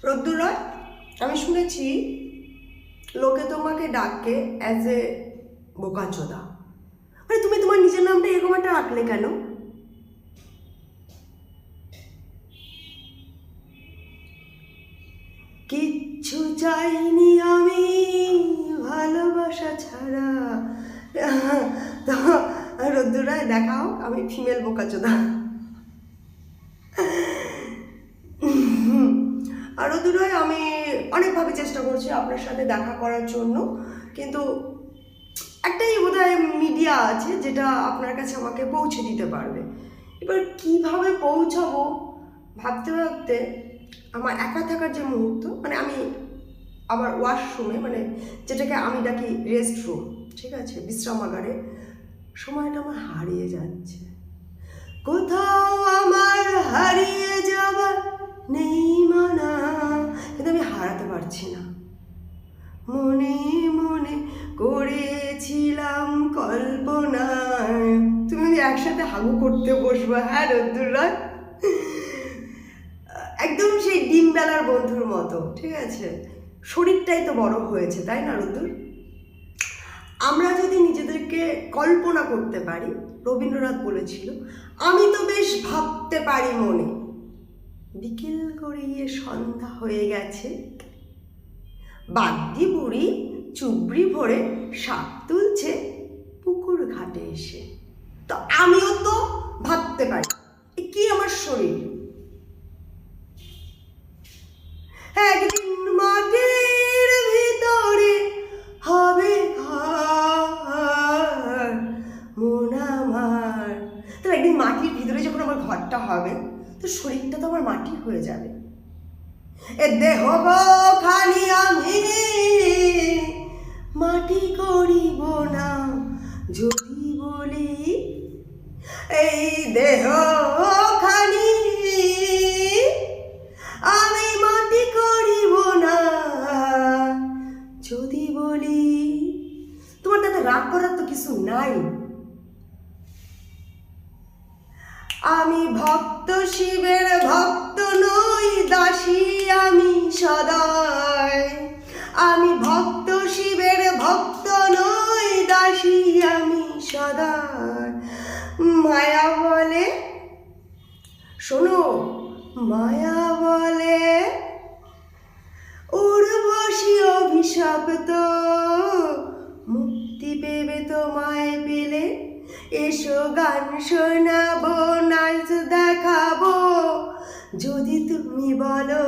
রোদ্দুর রায়, আমি শুনেছি লোকে তোমাকে ডাকে অ্যাজ এ বোকাচোদা। মানে তুমি তোমার নিজের নামটা এরকম একটা রাখলে কেন? কিচ্ছু চাইনি আমি ভালোবাসা ছাড়া। তো রোদ্দুর রায়, দেখাও আমি ফিমেল বোকাচোদা। আর রোদ্দুর রায়, আমি অনেকভাবে চেষ্টা করছি আপনার সাথে দেখা করার জন্য, কিন্তু একটাই বোধহয় মিডিয়া আছে যেটা আপনার কাছে আমাকে পৌঁছে দিতে পারবে। এবার কিভাবে পৌঁছাবো ভাবতে ভাবতে আমার একা থাকার যে মুহূর্ত, মানে আমি আমার ওয়াশরুমে, মানে যেটাকে আমি ডাকি রেস্ট রুম, ঠিক আছে, বিশ্রামাগারে, সময়টা আমার হারিয়ে যাচ্ছে। কোথাও আমার হারিয়ে যাবার নেই মানা, কিন্তু আমি হারাতে পারছি না। মনে মনে করেছিলাম কল্পনায় তুমি একসাথে হাগু করতে বসবা। হ্যাঁ রোদ্দুর রায়, একদম সেই ডিমবেলার বন্ধুর মতো, ঠিক আছে। শরীরটাই তো বড় হয়েছে, তাই না রোদ্দুর? আমরা যদি নিজেদেরকে কল্পনা করতে পারি, রবীন্দ্রনাথ বলেছিল, আমি তো বেশ ভাবতে পারি মনে, বিকেল গড়িয়ে সন্ধ্যা হয়ে গেছে, বাগদি বুড়ি চুবড়ি ভরে শাক তুলছে পুকুর ঘাটে এসে। তো আমিও তো ভাবতে পারি, কি আমার শরীর একদিন মাটির ভিতরে হবে ঘর, মন আমার। তো একদিন মাটির ভিতরে যখন আমার ঘরটা হবে, তো শরীরটা তো আমার মাটি হয়ে যাবে। এ দেহ খানি আমি মাটি করিব না যদি বলি, এই দেহ খানি আমি মাটি করিব না যদি বলি। তোমার তাতে রাগ করার তো কিছু নাই। আমি ভক্ত শিবের ভক্ত নই, দাসী আমি সদাই। আমি ভক্ত শিবের ভক্ত নই, দাসী আমি সদাই। মায়া বলে, শোনো, মায়া বলে উর্বশী অভিশপ্ত, মুক্তি পেবে তোমায় পেলে, এসো গান শোনাবো, নাচ দেখাবো, যদি তুমি বলো।